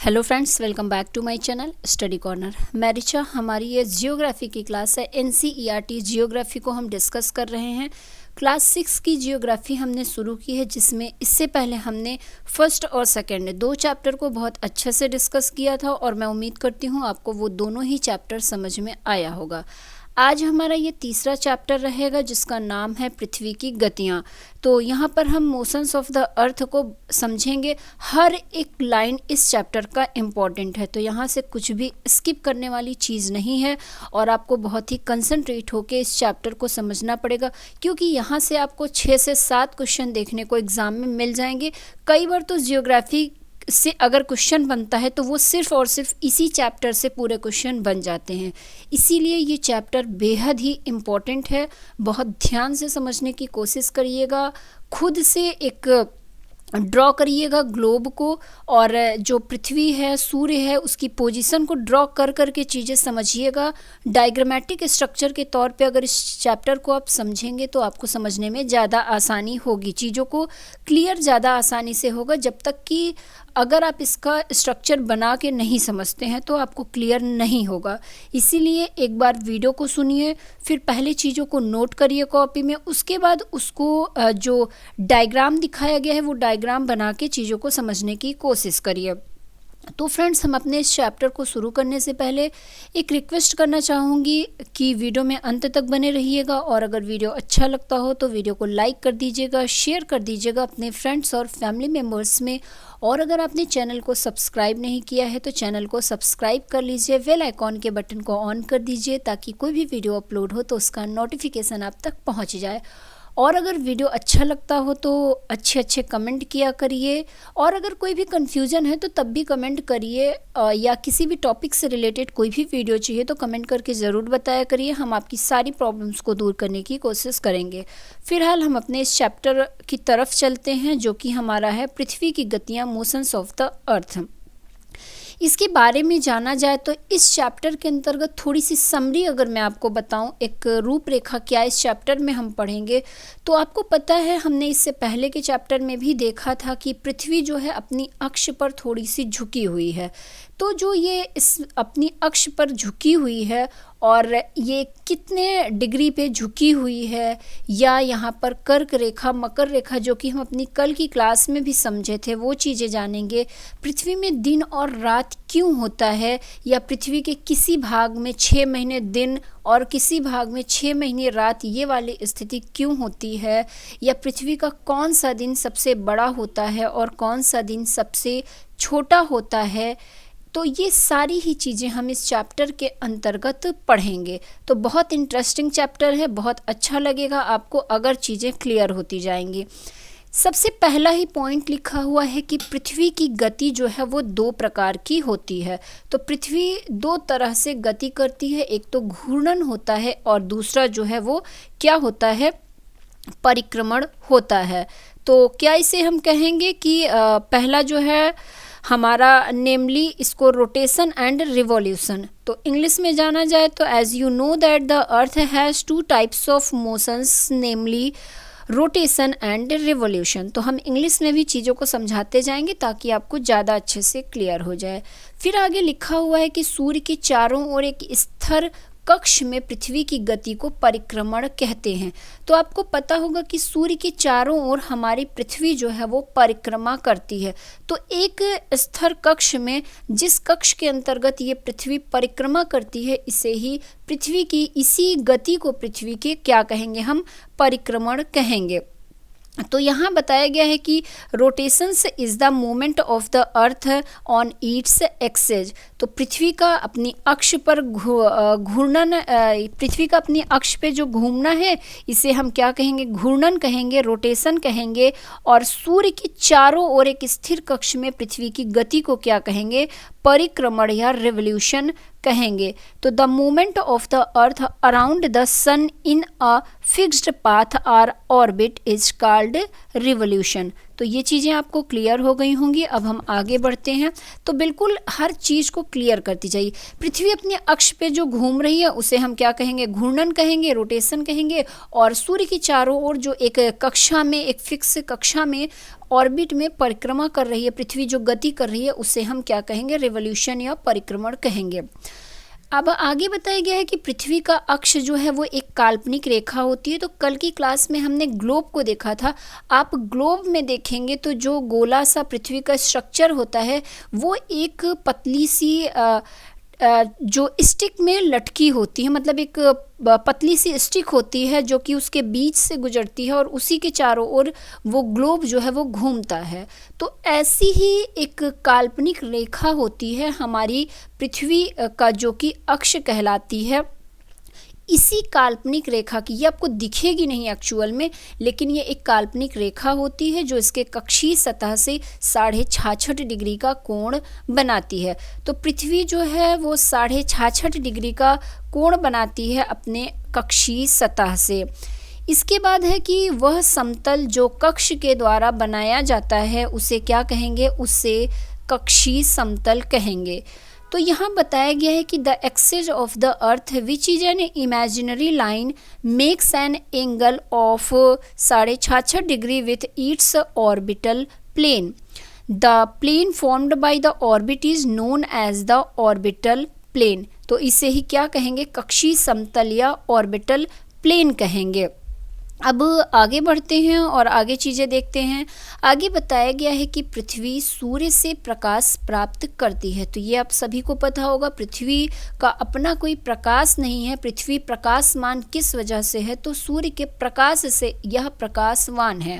Hello friends, welcome back to my channel study corner. मैं रिचा। हमारी ये जियोग्राफी की क्लास है। एनसीईआरटी जियोग्राफी को हम डिस्कस कर रहे हैं। क्लास 6 की जियोग्राफी हमने शुरू की है, जिसमें इससे पहले हमने फर्स्ट और सेकंड दो चैप्टर को बहुत अच्छे से डिस्कस किया था और मैं उम्मीद करती हूँ आपको वो दोनों ही चैप्टर समझ में आया होगा। आज हमारा ये तीसरा चैप्टर रहेगा जिसका नाम है पृथ्वी की गतियाँ। तो यहाँ पर हम मोशंस ऑफ द अर्थ को समझेंगे। हर एक लाइन इस चैप्टर का इम्पॉर्टेंट है, तो यहाँ से कुछ भी स्किप करने वाली चीज़ नहीं है और आपको बहुत ही कंसंट्रेट होकर इस चैप्टर को समझना पड़ेगा, क्योंकि यहाँ से आपको 6 से 7 क्वेश्चन देखने को एग्ज़ाम में मिल जाएंगे। कई बार तो जियोग्राफी से अगर क्वेश्चन बनता है तो वो सिर्फ और सिर्फ इसी चैप्टर से पूरे क्वेश्चन बन जाते हैं। इसीलिए ये चैप्टर बेहद ही इम्पॉर्टेंट है। बहुत ध्यान से समझने की कोशिश करिएगा। खुद से एक ड्रॉ करिएगा ग्लोब को, और जो पृथ्वी है, सूर्य है, उसकी पोजीशन को ड्रॉ कर करके चीज़ें समझिएगा। डायग्रामेटिक स्ट्रक्चर के तौर पे अगर इस चैप्टर को आप समझेंगे तो आपको समझने में ज़्यादा आसानी होगी। चीज़ों को क्लियर ज़्यादा आसानी से होगा, जब तक कि अगर आप इसका स्ट्रक्चर बना के नहीं समझते हैं तो आपको क्लियर नहीं होगा। इसीलिए एक बार वीडियो को सुनिए, फिर पहले चीज़ों को नोट करिए कॉपी में, उसके बाद उसको जो डायग्राम दिखाया गया है वो डायग्राम बना के चीज़ों को समझने की कोशिश करिए। तो फ्रेंड्स, हम अपने इस चैप्टर को शुरू करने से पहले एक रिक्वेस्ट करना चाहूँगी कि वीडियो में अंत तक बने रहिएगा, और अगर वीडियो अच्छा लगता हो तो वीडियो को लाइक कर दीजिएगा, शेयर कर दीजिएगा अपने फ्रेंड्स और फैमिली मेम्बर्स में। और अगर आपने चैनल को सब्सक्राइब नहीं किया है तो चैनल को सब्सक्राइब कर लीजिए, बेल आइकॉन के बटन को ऑन कर दीजिए ताकि कोई भी वीडियो अपलोड हो तो उसका नोटिफिकेशन आप तक पहुँच जाए। और अगर वीडियो अच्छा लगता हो तो अच्छे कमेंट किया करिए, और अगर कोई भी कन्फ्यूज़न है तो तब भी कमेंट करिए, या किसी भी टॉपिक से रिलेटेड कोई भी वीडियो चाहिए तो कमेंट करके ज़रूर बताया करिए। हम आपकी सारी प्रॉब्लम्स को दूर करने की कोशिश करेंगे। फिलहाल हम अपने इस चैप्टर की तरफ चलते हैं, जो कि हमारा है पृथ्वी की गतियाँ, मोशंस ऑफ द अर्थ। इसके बारे में जाना जाए तो इस चैप्टर के अंतर्गत थोड़ी सी समरी अगर मैं आपको बताऊं, एक रूपरेखा क्या इस चैप्टर में हम पढ़ेंगे, तो आपको पता है हमने इससे पहले के चैप्टर में भी देखा था कि पृथ्वी जो है अपनी अक्ष पर थोड़ी सी झुकी हुई है। तो जो ये इस अपनी अक्ष पर झुकी हुई है और ये कितने डिग्री पे झुकी हुई है, या यहाँ पर कर्क रेखा, मकर रेखा, जो कि हम अपनी कल की क्लास में भी समझे थे, वो चीज़ें जानेंगे। पृथ्वी में दिन और रात क्यों होता है, या पृथ्वी के किसी भाग में 6 महीने दिन और किसी भाग में 6 महीने रात, ये वाली स्थिति क्यों होती है, या पृथ्वी का कौन सा दिन सबसे बड़ा होता है और कौन सा दिन सबसे छोटा होता है। तो ये सारी ही चीज़ें हम इस चैप्टर के अंतर्गत पढ़ेंगे। तो बहुत इंटरेस्टिंग चैप्टर है, बहुत अच्छा लगेगा आपको अगर चीज़ें क्लियर होती जाएंगी। सबसे पहला ही पॉइंट लिखा हुआ है कि पृथ्वी की गति जो है वो 2 प्रकार की होती है। तो पृथ्वी 2 तरह से गति करती है, एक तो घूर्णन होता है और दूसरा जो है वो क्या होता है, परिक्रमण होता है। तो क्या इसे हम कहेंगे कि पहला जो है हमारा नेमली इसको रोटेशन एंड रिवॉल्यूशन। तो इंग्लिश में जाना जाए तो as you know that the earth has 2 types of motions, namely rotation and revolution. तो हम इंग्लिश में भी चीज़ों को समझाते जाएंगे ताकि आपको ज़्यादा अच्छे से क्लियर हो जाए। फिर आगे लिखा हुआ है कि सूर्य के चारों ओर एक स्थिर कक्ष में पृथ्वी की गति को परिक्रमण कहते हैं। तो आपको पता होगा कि सूर्य के चारों ओर हमारी पृथ्वी जो है वो परिक्रमा करती है। तो एक स्थिर कक्ष में, जिस कक्ष के अंतर्गत ये पृथ्वी परिक्रमा करती है, इसे ही पृथ्वी की, इसी गति को पृथ्वी के क्या कहेंगे, हम परिक्रमण कहेंगे। तो यहाँ बताया गया है कि rotations is the movement of the earth on its axis. तो पृथ्वी का अपनी अक्ष पर घूर्णन, पृथ्वी का अपनी अक्ष पे जो घूमना है इसे हम क्या कहेंगे, घूर्णन कहेंगे, रोटेशन कहेंगे। और सूर्य के चारों ओर एक स्थिर कक्ष में पृथ्वी की गति को क्या कहेंगे, परिक्रमण या रिवॉल्यूशन कहेंगे। तो the movement of the earth around the sun in a fixed path or orbit is called revolution. तो ये चीज़ें आपको क्लियर हो गई होंगी। अब हम आगे बढ़ते हैं। तो बिल्कुल हर चीज़ को क्लियर करती जाइए। पृथ्वी अपने अक्ष पे जो घूम रही है उसे हम क्या कहेंगे, घूर्णन कहेंगे, रोटेशन कहेंगे। और सूर्य की चारों ओर जो एक कक्षा में, एक फिक्स कक्षा में ऑर्बिट में परिक्रमा कर रही है पृथ्वी, जो गति कर रही है, उसे हम क्या कहेंगे, रिवॉल्यूशन या परिक्रमण कहेंगे। अब आगे बताया गया है कि पृथ्वी का अक्ष जो है वो एक काल्पनिक रेखा होती है। तो कल की क्लास में हमने ग्लोब को देखा था। आप ग्लोब में देखेंगे तो जो गोला सा पृथ्वी का स्ट्रक्चर होता है वो एक पतली सी जो स्टिक में लटकी होती है, मतलब एक पतली सी स्टिक होती है जो कि उसके बीच से गुजरती है और उसी के चारों ओर वो ग्लोब जो है वो घूमता है। तो ऐसी ही एक काल्पनिक रेखा होती है हमारी पृथ्वी का, जो कि अक्ष कहलाती है। इसी काल्पनिक रेखा की, ये आपको दिखेगी नहीं एक्चुअल में, लेकिन ये एक काल्पनिक रेखा होती है जो इसके कक्षीय सतह से 66.5 डिग्री का कोण बनाती है। तो पृथ्वी जो है वो 66.5 डिग्री का कोण बनाती है अपने कक्षीय सतह से। इसके बाद है कि वह समतल जो कक्ष के द्वारा बनाया जाता है उसे क्या कहेंगे, उसे कक्षीय समतल कहेंगे। तो यहाँ बताया गया है कि the axis of the earth which is an imaginary line makes an angle of 66.5 degree with its orbital plane. The plane formed by the orbit is known as the orbital plane. तो इसे ही क्या कहेंगे, कक्षीय समतल या orbital plane कहेंगे। अब आगे बढ़ते हैं और आगे चीज़ें देखते हैं। आगे बताया गया है कि पृथ्वी सूर्य से प्रकाश प्राप्त करती है। तो ये आप सभी को पता होगा, पृथ्वी का अपना कोई प्रकाश नहीं है। पृथ्वी प्रकाशमान किस वजह से है, तो सूर्य के प्रकाश से यह प्रकाशवान है।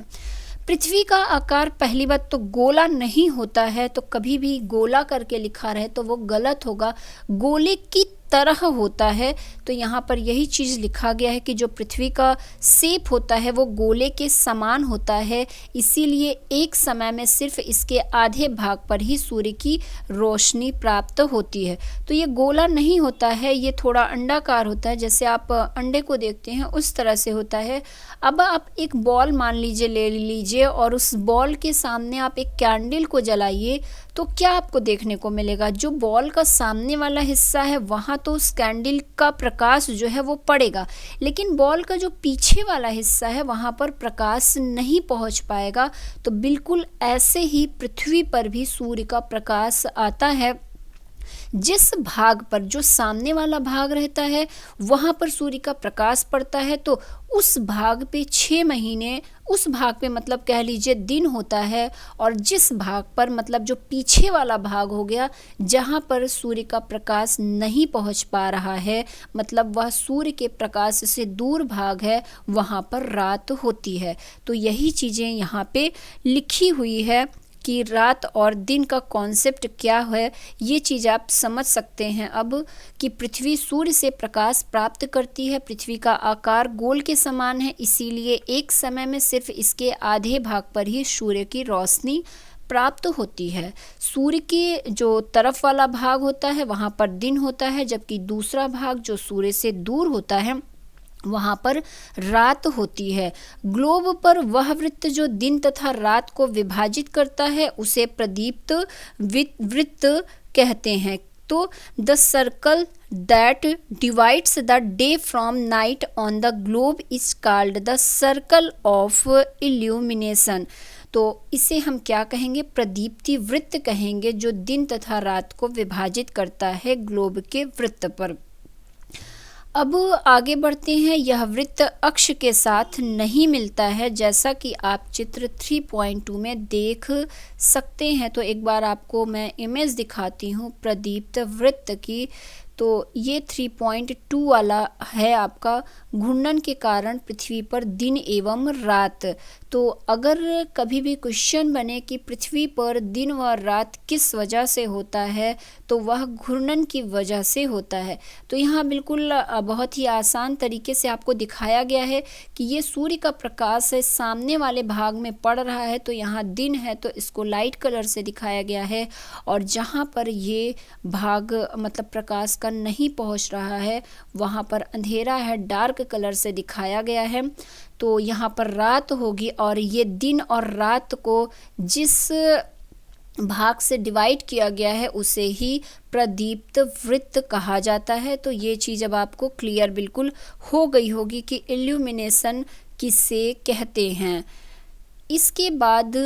पृथ्वी का आकार पहली बात तो गोला नहीं होता है, तो कभी भी गोला करके लिखा रहे तो वो गलत होगा, गोले की तरह होता है। तो यहाँ पर यही चीज़ लिखा गया है कि जो पृथ्वी का शेप होता है वो गोले के समान होता है, इसीलिए एक समय में सिर्फ इसके आधे भाग पर ही सूर्य की रोशनी प्राप्त होती है। तो ये गोला नहीं होता है, ये थोड़ा अंडाकार होता है, जैसे आप अंडे को देखते हैं उस तरह से होता है। अब आप एक बॉल मान लीजिए, ले लीजिए और उस बॉल के सामने आप एक कैंडल को जलाइए, तो क्या आपको देखने को मिलेगा, जो बॉल का सामने वाला हिस्सा है वहाँ तो उस कैंडल का प्रकाश जो है वो पड़ेगा, लेकिन बॉल का जो पीछे वाला हिस्सा है वहाँ पर प्रकाश नहीं पहुँच पाएगा। तो बिल्कुल ऐसे ही पृथ्वी पर भी सूर्य का प्रकाश आता है। जिस भाग पर, जो सामने वाला भाग रहता है वहाँ पर सूर्य का प्रकाश पड़ता है, तो उस भाग पे 6 महीने, उस भाग पे मतलब कह लीजिए दिन होता है। और जिस भाग पर, मतलब जो पीछे वाला भाग हो गया जहाँ पर सूर्य का प्रकाश नहीं पहुँच पा रहा है, मतलब वह सूर्य के प्रकाश से दूर भाग है, वहाँ पर रात होती है। तो यही चीज़ें यहाँ पे लिखी हुई है कि रात और दिन का कॉन्सेप्ट क्या है, ये चीज़ आप समझ सकते हैं अब कि पृथ्वी सूर्य से प्रकाश प्राप्त करती है। पृथ्वी का आकार गोल के समान है, इसीलिए एक समय में सिर्फ इसके आधे भाग पर ही सूर्य की रोशनी प्राप्त होती है। सूर्य के जो तरफ वाला भाग होता है वहाँ पर दिन होता है, जबकि दूसरा भाग जो सूर्य से दूर होता है वहाँ पर रात होती है। ग्लोब पर वह वृत्त जो दिन तथा रात को विभाजित करता है उसे प्रदीप्त वृत्त कहते हैं। तो the circle that divides the day from night on the globe is called the circle of illumination. तो इसे हम क्या कहेंगे, प्रदीप्ति वृत्त कहेंगे, जो दिन तथा रात को विभाजित करता है ग्लोब के वृत्त पर। अब आगे बढ़ते हैं। यह वृत्त अक्ष के साथ नहीं मिलता है, जैसा कि आप चित्र 3.2 में देख सकते हैं। तो एक बार आपको मैं इमेज दिखाती हूँ प्रदीप्त वृत्त की। तो ये 3.2 वाला है आपका घूर्णन के कारण पृथ्वी पर दिन एवं रात। तो अगर कभी भी क्वेश्चन बने कि पृथ्वी पर दिन व रात किस वजह से होता है, तो वह घूर्णन की वजह से होता है। तो यहाँ बिल्कुल बहुत ही आसान तरीके से आपको दिखाया गया है कि ये सूर्य का प्रकाश है, सामने वाले भाग में पड़ रहा है, तो यहाँ दिन है तो इसको लाइट कलर से दिखाया गया है। और जहाँ पर ये भाग मतलब प्रकाश का सन नहीं पहुंच रहा है, वहाँ पर अंधेरा है, डार्क कलर से दिखाया गया है। तो यहाँ पर रात होगी और ये दिन और रात को जिस भाग से डिवाइड किया गया है उसे ही प्रदीप्त वृत्त कहा जाता है। तो ये चीज़ अब आपको क्लियर बिल्कुल हो गई होगी कि इल्यूमिनेशन किसे कहते हैं। इसके बाद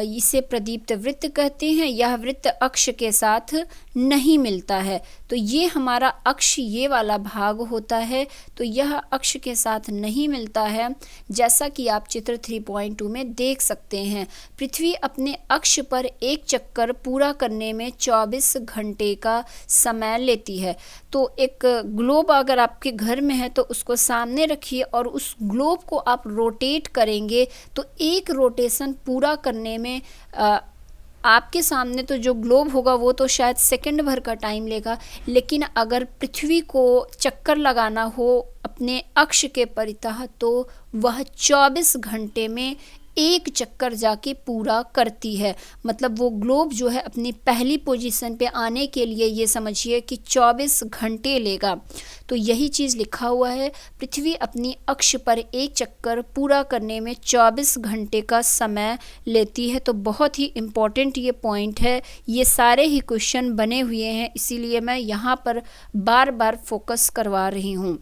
इसे प्रदीप्त वृत्त कहते हैं। यह वृत्त अक्ष के साथ नहीं मिलता है, तो ये हमारा अक्ष ये वाला भाग होता है, तो यह अक्ष के साथ नहीं मिलता है। जैसा कि आप चित्र 3.2 में देख सकते हैं, पृथ्वी अपने अक्ष पर एक चक्कर पूरा करने में 24 घंटे का समय लेती है। तो एक ग्लोब अगर आपके घर में है तो उसको सामने रखिए और उस ग्लोब को आप रोटेट करेंगे तो एक रोटेशन पूरा करने में आपके सामने तो जो ग्लोब होगा वो तो शायद सेकंड भर का टाइम लेगा, लेकिन अगर पृथ्वी को चक्कर लगाना हो अपने अक्ष के परितः तो वह 24 घंटे में एक चक्कर जाके पूरा करती है। मतलब वो ग्लोब जो है अपनी पहली पोजीशन पे आने के लिए ये समझिए कि 24 घंटे लेगा। तो यही चीज़ लिखा हुआ है, पृथ्वी अपनी अक्ष पर एक चक्कर पूरा करने में 24 घंटे का समय लेती है। तो बहुत ही इम्पॉर्टेंट ये पॉइंट है, ये सारे ही क्वेश्चन बने हुए हैं, इसीलिए मैं यहाँ पर बार बार फोकस करवा रही हूँ।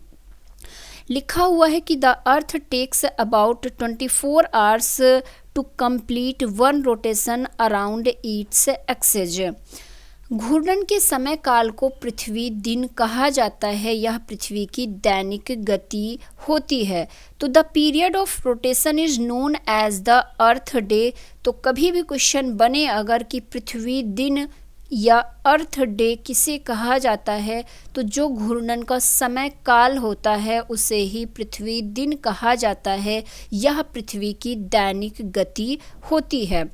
लिखा हुआ है कि the earth takes about 24 hours to complete one rotation around its axes. घूर्णन के समय काल को पृथ्वी दिन कहा जाता है, यह पृथ्वी की दैनिक गति होती है। तो the period of rotation is known as the earth day. तो कभी भी क्वेश्चन बने अगर कि पृथ्वी दिन या अर्थ डे किसे कहा जाता है, तो जो घूर्णन का समय काल होता है उसे ही पृथ्वी दिन कहा जाता है, यह पृथ्वी की दैनिक गति होती है।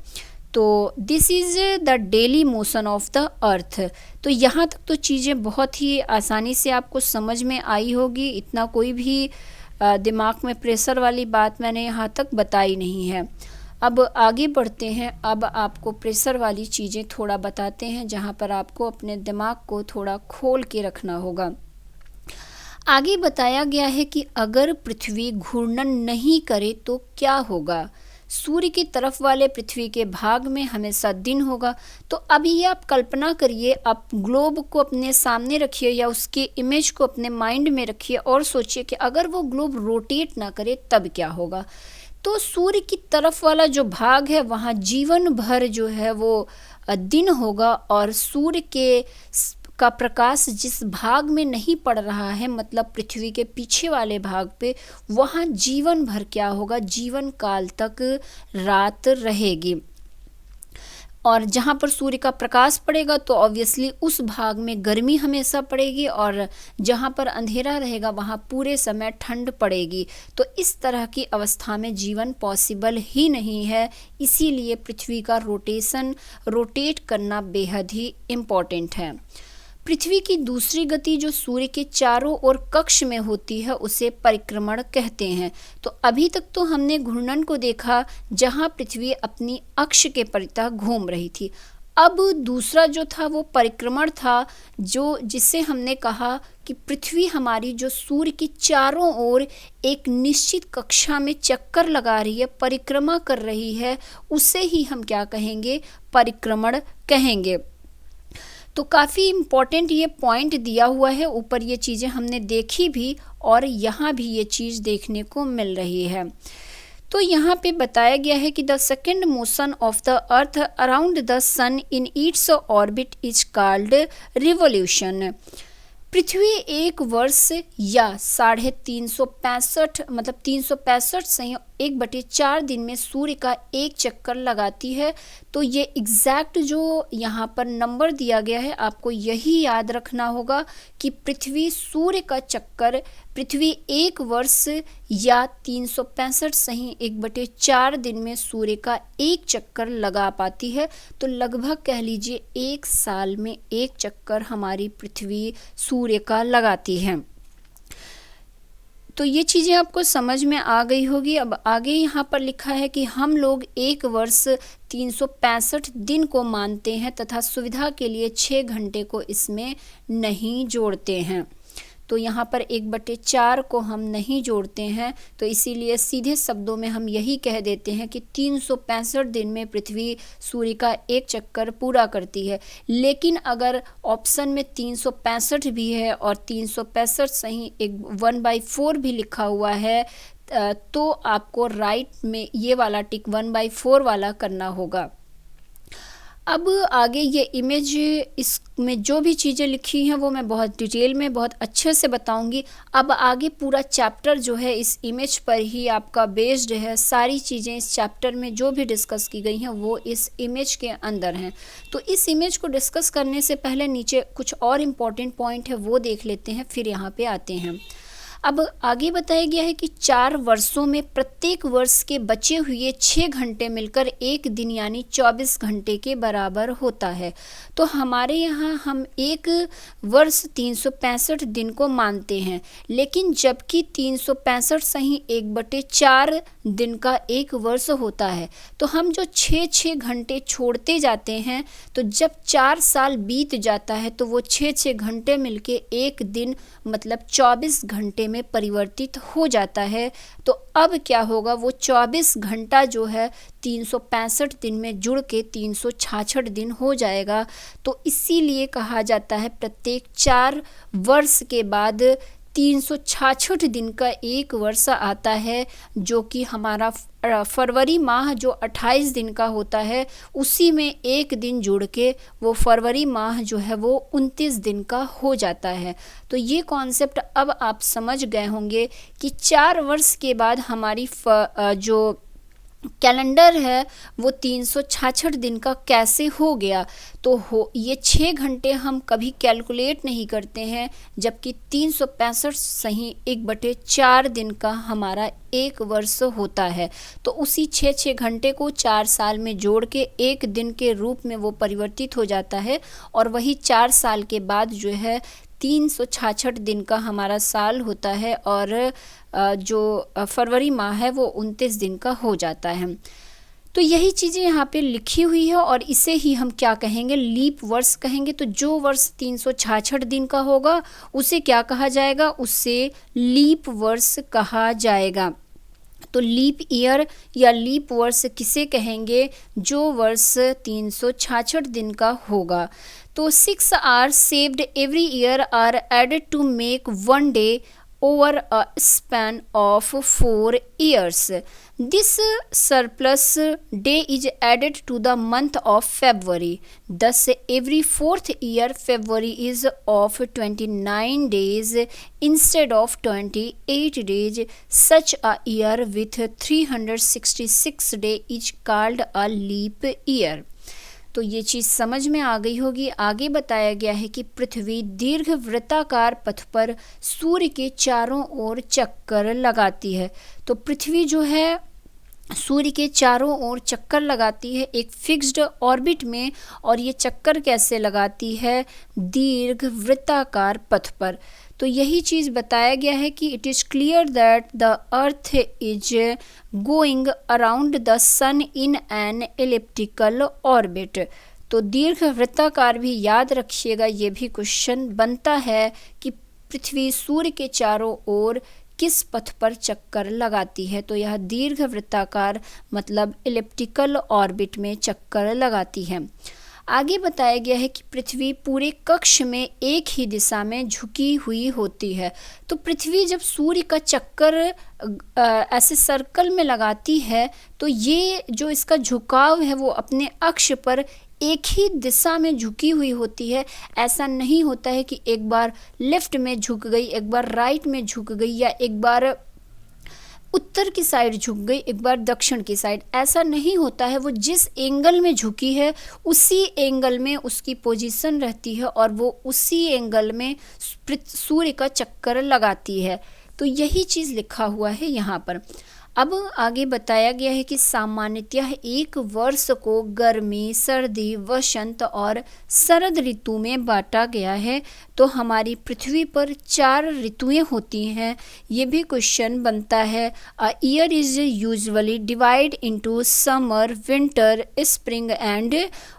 तो this is the daily motion of the अर्थ। तो यहाँ तक तो चीज़ें बहुत ही आसानी से आपको समझ में आई होगी, इतना कोई भी दिमाग में प्रेशर वाली बात मैंने यहाँ तक बताई नहीं है। अब आगे बढ़ते हैं, अब आपको प्रेशर वाली चीज़ें थोड़ा बताते हैं जहाँ पर आपको अपने दिमाग को थोड़ा खोल के रखना होगा। आगे बताया गया है कि अगर पृथ्वी घूर्णन नहीं करे तो क्या होगा। सूर्य की तरफ वाले पृथ्वी के भाग में हमेशा दिन होगा। तो अभी ये आप कल्पना करिए, आप ग्लोब को अपने सामने रखिए या उसके इमेज को अपने माइंड में रखिए और सोचिए कि अगर वो ग्लोब रोटेट ना करे तब क्या होगा। तो सूर्य की तरफ वाला जो भाग है वहाँ जीवन भर जो है वो दिन होगा और सूर्य का प्रकाश जिस भाग में नहीं पड़ रहा है, मतलब पृथ्वी के पीछे वाले भाग पे, वहाँ जीवन भर क्या होगा, जीवन काल तक रात रहेगी। और जहाँ पर सूर्य का प्रकाश पड़ेगा तो ऑब्वियसली उस भाग में गर्मी हमेशा पड़ेगी और जहाँ पर अंधेरा रहेगा वहाँ पूरे समय ठंड पड़ेगी। तो इस तरह की अवस्था में जीवन पॉसिबल ही नहीं है, इसीलिए पृथ्वी का रोटेट करना बेहद ही इम्पॉर्टेंट है। पृथ्वी की दूसरी गति जो सूर्य के चारों ओर कक्ष में होती है उसे परिक्रमण कहते हैं। तो अभी तक तो हमने घूर्णन को देखा जहां पृथ्वी अपनी अक्ष के परितः घूम रही थी। अब दूसरा जो था वो परिक्रमण था, जो जिससे हमने कहा कि पृथ्वी हमारी जो सूर्य की चारों ओर एक निश्चित कक्षा में चक्कर लगा रही है, परिक्रमा कर रही है, उसे ही हम क्या कहेंगे, परिक्रमण कहेंगे। तो काफ़ी इम्पॉर्टेंट ये पॉइंट दिया हुआ है, ऊपर ये चीज़ें हमने देखी भी और यहाँ भी ये चीज़ देखने को मिल रही है। तो यहाँ पे बताया गया है कि the second motion of the earth around the sun in its orbit is called revolution. पृथ्वी एक वर्ष या 365 मतलब 365 से 1/4 दिन में सूर्य का एक चक्कर लगाती है। तो ये एग्जैक्ट जो यहाँ पर नंबर दिया गया है आपको यही याद रखना होगा कि पृथ्वी एक वर्ष या 365 सही 1/4 दिन में सूर्य का एक चक्कर लगा पाती है। तो लगभग कह लीजिए 1 साल में एक चक्कर हमारी पृथ्वी सूर्य का लगाती है। तो ये चीज़ें आपको समझ में आ गई होगी। अब आगे यहाँ पर लिखा है कि हम लोग एक वर्ष 365 दिन को मानते हैं तथा सुविधा के लिए 6 घंटे को इसमें नहीं जोड़ते हैं। तो यहाँ पर 1/4 को हम नहीं जोड़ते हैं, तो इसीलिए सीधे शब्दों में हम यही कह देते हैं कि 365 दिन में पृथ्वी सूर्य का एक चक्कर पूरा करती है। लेकिन अगर ऑप्शन में 365 भी है और 365 सही एक 1/4 भी लिखा हुआ है, तो आपको राइट में ये वाला टिक 1/4 वाला करना होगा। अब आगे ये इमेज, इसमें जो भी चीज़ें लिखी हैं वो मैं बहुत डिटेल में बहुत अच्छे से बताऊंगी। अब आगे पूरा चैप्टर जो है इस इमेज पर ही आपका बेस्ड है। सारी चीज़ें इस चैप्टर में जो भी डिस्कस की गई हैं वो इस इमेज के अंदर हैं। तो इस इमेज को डिस्कस करने से पहले नीचे कुछ और इम्पॉर्टेंट पॉइंट है वो देख लेते हैं, फिर यहाँ पे आते हैं। अब आगे बताया गया है कि 4 वर्षों में प्रत्येक वर्ष के बचे हुए 6 घंटे मिलकर एक दिन यानी 24 घंटे के बराबर होता है। तो हमारे यहाँ हम एक वर्ष 365 दिन को मानते हैं, लेकिन जबकि 365 सही 1/4 दिन का एक वर्ष होता है, तो हम जो 6 घंटे छोड़ते जाते हैं, तो जब 4 साल बीत जाता है तो वो 6 घंटे मिलके एक दिन मतलब 24 घंटे में परिवर्तित हो जाता है। तो अब क्या होगा, वो 24 घंटा जो है 365 दिन में जुड़ के 366 दिन हो जाएगा। तो इसीलिए कहा जाता है प्रत्येक 4 वर्ष के बाद 366 दिन का एक वर्ष आता है, जो कि हमारा फरवरी माह जो 28 दिन का होता है, उसी में एक दिन जुड़ के वो फरवरी माह जो है वो 29 दिन का हो जाता है। तो ये कॉन्सेप्ट अब आप समझ गए होंगे कि 4 वर्ष के बाद हमारी जो कैलेंडर है वो 366 दिन का कैसे हो गया। तो ये 6 घंटे हम कभी कैलकुलेट नहीं करते हैं, जबकि 365 सही 1/4 दिन का हमारा एक वर्ष होता है। तो उसी 6 घंटे को 4 साल में जोड़ के एक दिन के रूप में वो परिवर्तित हो जाता है, और वही 4 साल के बाद जो है 366 दिन का हमारा साल होता है, और जो फरवरी माह है वो 29 दिन का हो जाता है। तो यही चीज़ें यहाँ पे लिखी हुई है, और इसे ही हम क्या कहेंगे, लीप वर्ष कहेंगे। तो जो वर्ष 366 दिन का होगा उसे क्या कहा जाएगा, उससे लीप वर्ष कहा जाएगा। तो लीप ईयर या लीप वर्ष किसे कहेंगे, जो वर्ष 366 दिन का होगा। तो 6 hours saved every year are added to make one day over a span of 4 years. This surplus day is added to the month of February. Thus, every 4th year, February is of 29 days instead of 28 days. Such a year with 366 days is called a leap year. तो ये चीज़ समझ में आ गई होगी। आगे बताया गया है कि पृथ्वी दीर्घ वृत्ताकार पथ पर सूर्य के चारों ओर चक्कर लगाती है। तो पृथ्वी जो है सूर्य के चारों ओर चक्कर लगाती है एक फिक्स्ड ऑर्बिट में, और ये चक्कर कैसे लगाती है, दीर्घ वृत्ताकार पथ पर। तो यही चीज़ बताया गया है कि it is clear that the earth is going around the sun in an elliptical orbit. तो दीर्घ वृत्ताकार भी याद रखिएगा, ये भी क्वेश्चन बनता है कि पृथ्वी सूर्य के चारों ओर किस पथ पर चक्कर लगाती है। तो यह दीर्घ वृत्ताकार मतलब एलिप्टिकल ऑर्बिट में चक्कर लगाती है। आगे बताया गया है कि पृथ्वी पूरे कक्ष में एक ही दिशा में झुकी हुई होती है। तो पृथ्वी जब सूर्य का चक्कर ऐसे सर्कल में लगाती है, तो ये जो इसका झुकाव है वो अपने अक्ष पर एक ही दिशा में झुकी हुई होती है। ऐसा नहीं होता है कि एक बार लेफ्ट में झुक गई, एक बार राइट में झुक गई, या एक बार उत्तर की साइड झुक गई, एक बार दक्षिण की साइड। ऐसा नहीं होता है। वो जिस एंगल में झुकी है उसी एंगल में उसकी पोजीशन रहती है, और वो उसी एंगल में सूर्य का चक्कर लगाती है। तो यही चीज़ लिखा हुआ है यहाँ पर। अब आगे बताया गया है कि सामान्यतः एक वर्ष को गर्मी, सर्दी, वसंत और शरद ऋतु में बांटा गया है। तो हमारी पृथ्वी पर 4 ऋतुएं होती हैं। ये भी क्वेश्चन बनता है। A year is usually divide into summer, winter, spring and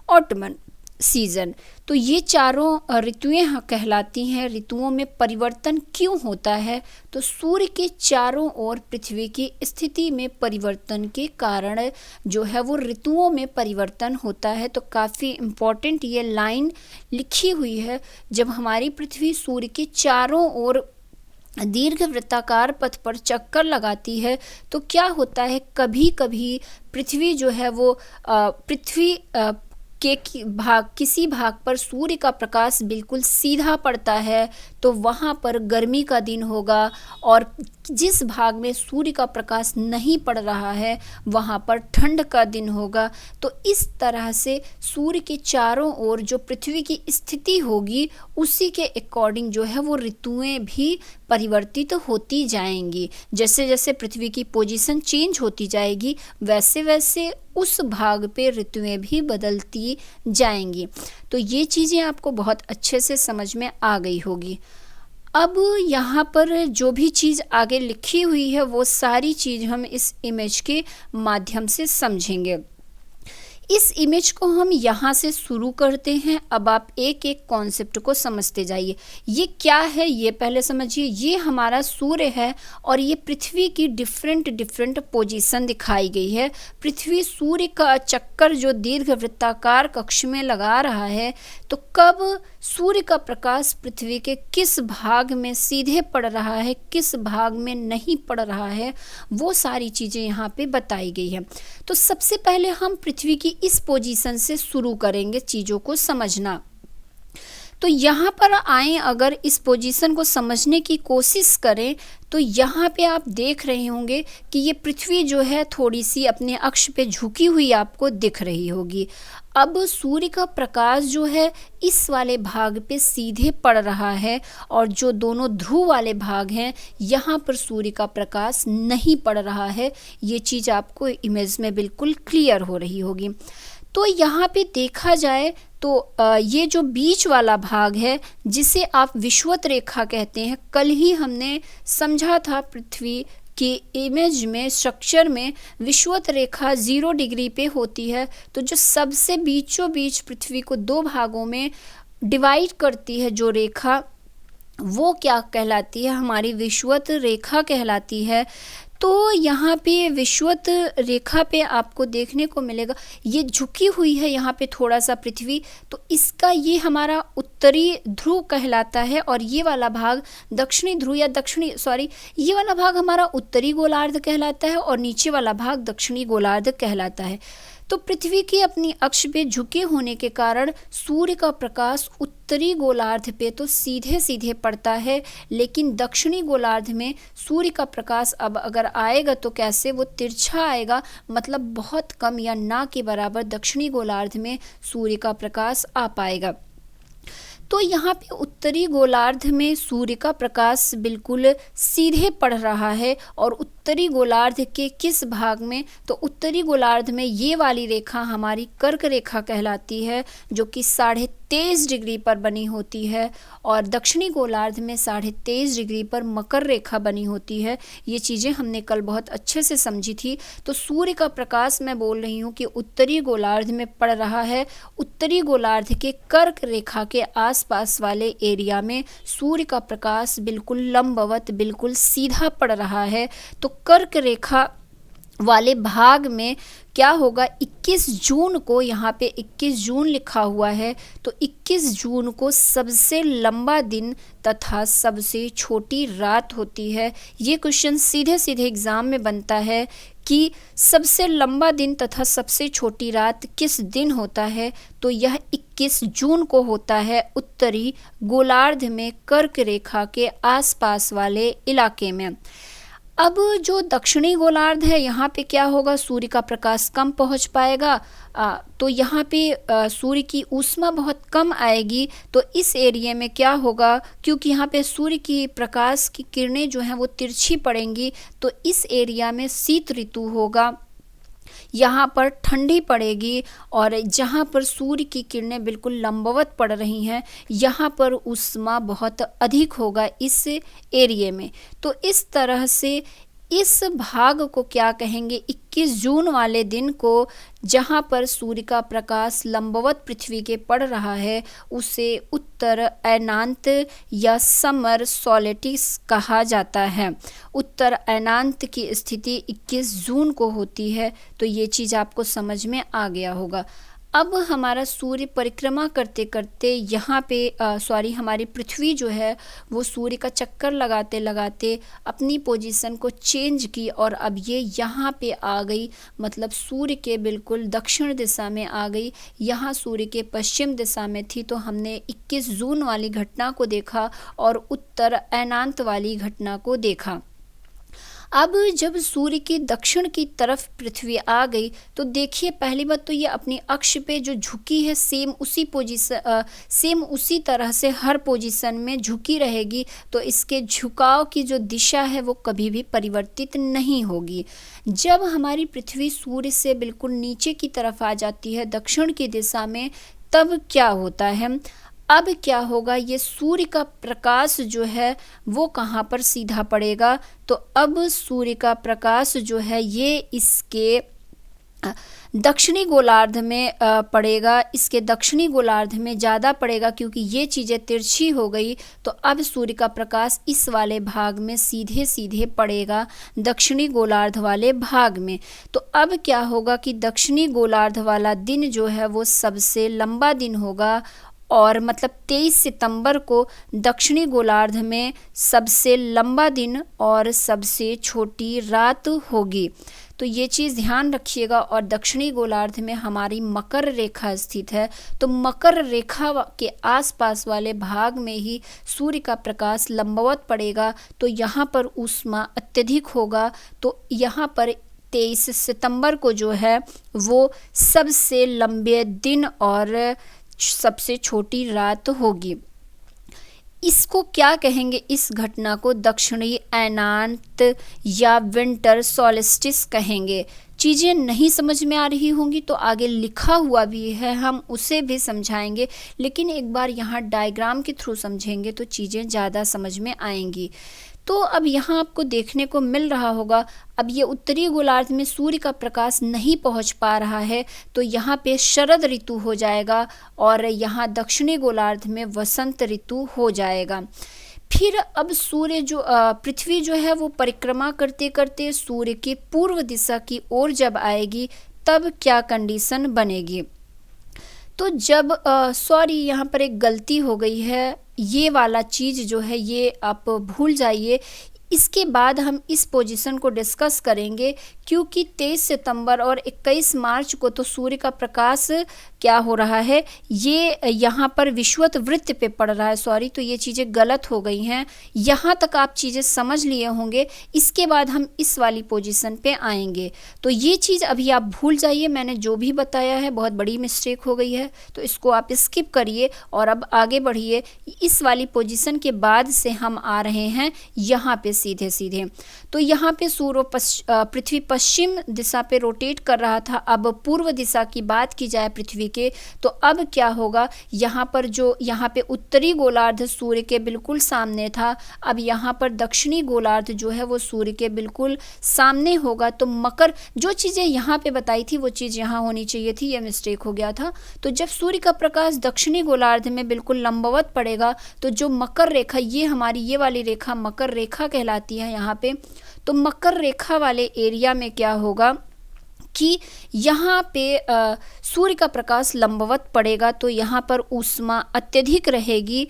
ottoman season. तो ये चारों ऋतुएं कहलाती हैं। ऋतुओं में परिवर्तन क्यों होता है? तो सूर्य के चारों ओर पृथ्वी की स्थिति में परिवर्तन के कारण जो है वो ऋतुओं में परिवर्तन होता है। तो काफ़ी इम्पोर्टेंट ये लाइन लिखी हुई है। जब हमारी पृथ्वी सूर्य के चारों ओर दीर्घ वृत्ताकार पथ पर चक्कर लगाती है तो क्या होता है, कभी कभी पृथ्वी जो है वो पृथ्वी के किसी भाग पर सूर्य का प्रकाश बिल्कुल सीधा पड़ता है तो वहाँ पर गर्मी का दिन होगा, और जिस भाग में सूर्य का प्रकाश नहीं पड़ रहा है वहाँ पर ठंड का दिन होगा। तो इस तरह से सूर्य के चारों ओर जो पृथ्वी की स्थिति होगी उसी के अकॉर्डिंग जो है वो ऋतुएं भी परिवर्तित होती जाएंगी। जैसे जैसे पृथ्वी की पोजीशन चेंज होती जाएगी वैसे वैसे उस भाग पे ऋतुएं भी बदलती जाएंगी। तो ये चीज़ें आपको बहुत अच्छे से समझ में आ गई होगी। अब यहाँ पर जो भी चीज़ आगे लिखी हुई है वो सारी चीज़ हम इस इमेज के माध्यम से समझेंगे। इस इमेज को हम यहाँ से शुरू करते हैं। अब आप एक एक कॉन्सेप्ट को समझते जाइए। ये क्या है ये पहले समझिए। ये हमारा सूर्य है और ये पृथ्वी की डिफरेंट पोजीशन दिखाई गई है। पृथ्वी सूर्य का चक्कर जो दीर्घ वृत्ताकार कक्ष में लगा रहा है, तो कब सूर्य का प्रकाश पृथ्वी के किस भाग में सीधे पड़ रहा है, किस भाग में नहीं पड़ रहा है, वो सारी चीज़ें यहाँ पे बताई गई है। तो सबसे पहले हम पृथ्वी की इस पोजीशन से शुरू करेंगे चीज़ों को समझना। तो यहाँ पर आए, अगर इस पोजीशन को समझने की कोशिश करें तो यहाँ पे आप देख रहे होंगे कि ये पृथ्वी जो है थोड़ी सी अपने अक्ष पे झुकी हुई आपको दिख रही होगी। अब सूर्य का प्रकाश जो है इस वाले भाग पे सीधे पड़ रहा है और जो दोनों ध्रुव वाले भाग हैं यहाँ पर सूर्य का प्रकाश नहीं पड़ रहा है। ये चीज़ आपको इमेज में बिल्कुल क्लियर हो रही होगी। तो यहाँ पे देखा जाए तो ये जो बीच वाला भाग है जिसे आप विषुवत रेखा कहते हैं, कल ही हमने समझा था पृथ्वी की इमेज में, स्ट्रक्चर में विषुवत रेखा 0 डिग्री पे होती है। तो जो सबसे बीचों बीच पृथ्वी को 2 भागों में डिवाइड करती है जो रेखा, वो क्या कहलाती है? हमारी विषुवत रेखा कहलाती है। तो यहाँ पे विषुवत रेखा पे आपको देखने को मिलेगा ये झुकी हुई है यहाँ पे थोड़ा सा पृथ्वी, तो इसका ये हमारा उत्तरी ध्रुव कहलाता है और ये वाला भाग दक्षिणी ध्रुव या ये वाला भाग हमारा उत्तरी गोलार्ध कहलाता है और नीचे वाला भाग दक्षिणी गोलार्ध कहलाता है। तो पृथ्वी की अपनी अक्ष पे झुके होने के कारण सूर्य का प्रकाश उत्तरी गोलार्ध पे तो सीधे सीधे पड़ता है, लेकिन दक्षिणी गोलार्ध में सूर्य का प्रकाश अब अगर आएगा तो कैसे, वो तिरछा आएगा, मतलब बहुत कम या ना के बराबर दक्षिणी गोलार्ध में सूर्य का प्रकाश आ पाएगा। तो यहाँ पे उत्तरी गोलार्ध में सूर्य का प्रकाश बिल्कुल सीधे पड़ रहा है और उत्तरी गोलार्ध के किस भाग में, तो उत्तरी गोलार्ध में ये वाली रेखा हमारी कर्क रेखा कहलाती है जो कि 23.5 डिग्री पर बनी होती है और दक्षिणी गोलार्ध में 23.5 डिग्री पर मकर रेखा बनी होती है। ये चीज़ें हमने कल बहुत अच्छे से समझी थी। तो सूर्य का प्रकाश मैं बोल रही हूँ कि उत्तरी गोलार्ध में पड़ रहा है। उत्तरी गोलार्ध के कर्क रेखा के आसपास वाले एरिया में सूर्य का प्रकाश बिल्कुल लंबवत, बिल्कुल सीधा पड़ रहा है। तो कर्क रेखा वाले भाग में क्या होगा, 21 जून को, यहाँ पे 21 जून लिखा हुआ है, तो 21 जून को सबसे लंबा दिन तथा सबसे छोटी रात होती है। ये क्वेश्चन सीधे सीधे एग्जाम में बनता है कि सबसे लंबा दिन तथा सबसे छोटी रात किस दिन होता है, तो यह 21 जून को होता है उत्तरी गोलार्ध में कर्क रेखा के आसपास वाले इलाके में। अब जो दक्षिणी गोलार्ध है यहाँ पे क्या होगा, सूर्य का प्रकाश कम पहुँच पाएगा, तो यहाँ पे सूर्य की ऊष्मा बहुत कम आएगी। तो इस एरिया में क्या होगा, क्योंकि यहाँ पे सूर्य की प्रकाश की किरणें जो हैं वो तिरछी पड़ेंगी, तो इस एरिया में शीत ऋतु होगा, यहाँ पर ठंडी पड़ेगी। और जहाँ पर सूर्य की किरणें बिल्कुल लंबवत पड़ रही हैं, यहाँ पर ऊष्मा बहुत अधिक होगा इस एरिया में। तो इस तरह से इस भाग को क्या कहेंगे, 21 जून वाले दिन को जहाँ पर सूर्य का प्रकाश लंबवत पृथ्वी के पड़ रहा है, उसे उत्तर अयनांत या समर सोलेटिस कहा जाता है। उत्तर अयनांत की स्थिति 21 जून को होती है। तो ये चीज़ आपको समझ में आ गया होगा। अब हमारा सूर्य परिक्रमा करते करते यहाँ पे हमारी पृथ्वी जो है वो सूर्य का चक्कर लगाते लगाते अपनी पोजीशन को चेंज की, और अब ये यहाँ पे आ गई, मतलब सूर्य के बिल्कुल दक्षिण दिशा में आ गई। यहाँ सूर्य के पश्चिम दिशा में थी, तो हमने 21 जून वाली घटना को देखा और उत्तर अयनांत वाली घटना को देखा। अब जब सूर्य के दक्षिण की तरफ पृथ्वी आ गई, तो देखिए पहली बात तो ये अपनी अक्ष पे जो झुकी है सेम उसी तरह से हर पोजीशन में झुकी रहेगी। तो इसके झुकाव की जो दिशा है वो कभी भी परिवर्तित नहीं होगी। जब हमारी पृथ्वी सूर्य से बिल्कुल नीचे की तरफ आ जाती है दक्षिण की दिशा में, तब क्या होता है, अब क्या होगा, ये सूर्य का प्रकाश जो है वो कहाँ पर सीधा पड़ेगा, तो अब सूर्य का प्रकाश जो है ये इसके दक्षिणी गोलार्ध में पड़ेगा। इसके दक्षिणी गोलार्ध में ज़्यादा पड़ेगा, क्योंकि ये चीज़ें तिरछी हो गई। तो अब सूर्य का प्रकाश इस वाले भाग में सीधे सीधे पड़ेगा, दक्षिणी गोलार्ध वाले भाग में। तो अब क्या होगा कि दक्षिणी गोलार्ध वाला दिन जो है वो सबसे लंबा दिन होगा, और मतलब 23 सितंबर को दक्षिणी गोलार्ध में सबसे लंबा दिन और सबसे छोटी रात होगी। तो ये चीज़ ध्यान रखिएगा। और दक्षिणी गोलार्ध में हमारी मकर रेखा स्थित है, तो मकर रेखा के आसपास वाले भाग में ही सूर्य का प्रकाश लंबवत पड़ेगा, तो यहाँ पर ऊष्मा अत्यधिक होगा। तो यहाँ पर 23 सितंबर को जो है वो सबसे लंबे दिन और सबसे छोटी रात होगी। इसको क्या कहेंगे, इस घटना को दक्षिणी अयनांत या विंटर सॉल्स्टिस कहेंगे। चीज़ें नहीं समझ में आ रही होंगी तो आगे लिखा हुआ भी है, हम उसे भी समझाएंगे, लेकिन एक बार यहाँ डायग्राम के थ्रू समझेंगे तो चीज़ें ज़्यादा समझ में आएंगी। तो अब यहाँ आपको देखने को मिल रहा होगा, अब ये उत्तरी गोलार्ध में सूर्य का प्रकाश नहीं पहुँच पा रहा है, तो यहाँ पे शरद ऋतु हो जाएगा और यहाँ दक्षिणी गोलार्ध में वसंत ऋतु हो जाएगा। फिर अब सूर्य जो पृथ्वी जो है वो परिक्रमा करते करते सूर्य के पूर्व दिशा की ओर जब आएगी, तब क्या कंडीशन बनेगी। तो जब यहाँ पर एक गलती हो गई है, ये वाला चीज़ जो है ये आप भूल जाइए। इसके बाद हम इस पोजीशन को डिस्कस करेंगे, क्योंकि 23 सितंबर और 21 मार्च को तो सूर्य का प्रकाश क्या हो रहा है, ये यहाँ पर विषुवत वृत्त पे पड़ रहा है। तो ये चीज़ें गलत हो गई हैं। यहाँ तक आप चीज़ें समझ लिए होंगे, इसके बाद हम इस वाली पोजीशन पे आएंगे। तो ये चीज़ अभी आप भूल जाइए, मैंने जो भी बताया है बहुत बड़ी मिस्टेक हो गई है, तो इसको आप स्किप करिए और अब आगे बढ़िए। इस वाली पोजीशन के बाद से हम आ रहे हैं यहाँ पे सीधे सीधे। तो यहाँ पे पृथ्वी पश्चिम दिशा पे रोटेट कर रहा था। अब पूर्व दिशा की बात की जाए पृथ्वी के, तो अब क्या होगा, यहाँ पर जो यहाँ पे उत्तरी गोलार्ध सूर्य के बिल्कुल सामने था, अब यहाँ पर दक्षिणी गोलार्ध जो है वो सूर्य के बिल्कुल सामने होगा। तो मकर, जो चीज़ें यहाँ पे बताई थी वो चीज़ यहाँ होनी चाहिए थी, ये मिस्टेक हो गया था। तो जब सूर्य का प्रकाश दक्षिणी गोलार्ध में बिल्कुल लंबवत पड़ेगा, तो जो मकर रेखा, ये हमारी ये वाली रेखा मकर रेखा कहलाती है यहाँ पे। तो मकर रेखा वाले एरिया में क्या होगा कि यहाँ पे सूर्य का प्रकाश लंबवत पड़ेगा, तो यहाँ पर ऊष्मा अत्यधिक रहेगी।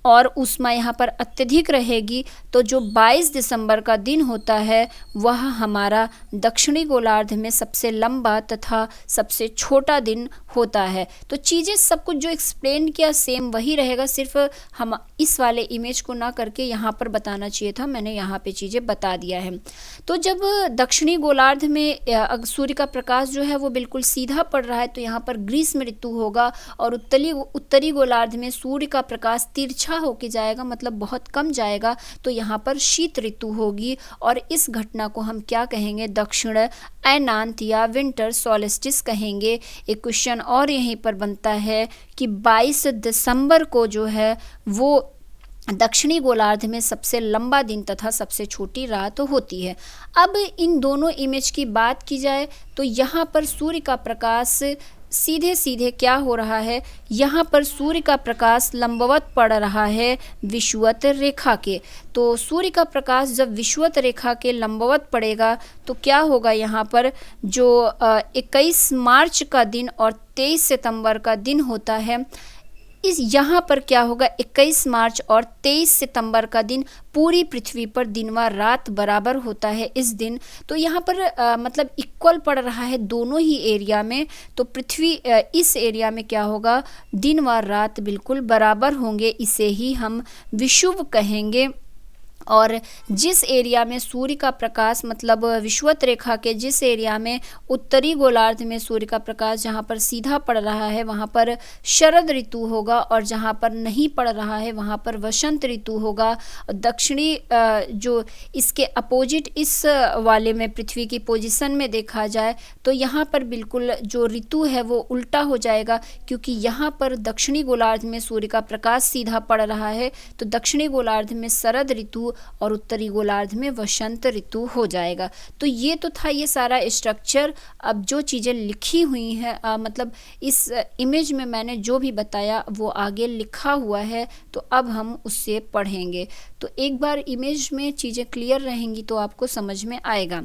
और ऊष्मा यहाँ पर अत्यधिक रहेगी, तो जो 22 दिसंबर का दिन होता है वह हमारा दक्षिणी गोलार्ध में सबसे लंबा तथा सबसे छोटा दिन होता है। तो चीज़ें सब कुछ जो एक्सप्लेन किया सेम वही रहेगा, सिर्फ हम इस वाले इमेज को ना करके यहाँ पर बताना चाहिए था, मैंने यहाँ पे चीज़ें बता दिया है। तो जब दक्षिणी गोलार्ध में सूर्य का प्रकाश जो है वो बिल्कुल सीधा पड़ रहा है तो यहाँ पर ग्रीष्म ऋतु होगा, और उत्तरी गोलार्ध में सूर्य का प्रकाश तिरछा होके जाएगा, मतलब बहुत कम जाएगा, तो यहाँ पर शीत ऋतु होगी। और इस घटना को हम क्या कहेंगे, दक्षिण अयनांत या विंटर सॉल्स्टिस कहेंगे। एक क्वेश्चन और यहीं पर बनता है कि 22 दिसंबर को जो है वो दक्षिणी गोलार्ध में सबसे लंबा दिन तथा सबसे छोटी रात होती है। अब इन दोनों इमेज की बात की जाए तो यहाँ पर सूर्य का प्रकाश सीधे सीधे क्या हो रहा है, यहाँ पर सूर्य का प्रकाश लंबवत पड़ रहा है विषुवत रेखा के। तो सूर्य का प्रकाश जब विषुवत रेखा के लंबवत पड़ेगा तो क्या होगा, यहाँ पर जो 21 मार्च का दिन और 23 सितंबर का दिन होता है, इस यहाँ पर क्या होगा, 21 मार्च और 23 सितंबर का दिन पूरी पृथ्वी पर दिन व रात बराबर होता है इस दिन। तो यहाँ पर मतलब इक्वल पड़ रहा है दोनों ही एरिया में, तो पृथ्वी इस एरिया में क्या होगा, दिन व रात बिल्कुल बराबर होंगे, इसे ही हम विषुव कहेंगे। और जिस एरिया में सूर्य का प्रकाश मतलब विषुवत रेखा के जिस एरिया में उत्तरी गोलार्ध में सूर्य का प्रकाश जहाँ पर सीधा पड़ रहा है वहाँ पर शरद ऋतु होगा, और जहाँ पर नहीं पड़ रहा है वहाँ पर वसंत ऋतु होगा। दक्षिणी जो इसके अपोजिट इस वाले में पृथ्वी की पोजीशन में देखा जाए तो यहाँ पर बिल्कुल जो ऋतु है वो उल्टा हो जाएगा, क्योंकि यहाँ पर दक्षिणी गोलार्ध में सूर्य का प्रकाश सीधा पड़ रहा है, तो दक्षिणी गोलार्ध में शरद ऋतु और उत्तरी गोलार्ध में वसंत ऋतु हो जाएगा। तो ये तो था ये सारा स्ट्रक्चर। अब जो चीज़ें लिखी हुई हैं मतलब इस इमेज में मैंने जो भी बताया वो आगे लिखा हुआ है, तो अब हम उससे पढ़ेंगे। तो एक बार इमेज में चीज़ें क्लियर रहेंगी तो आपको समझ में आएगा।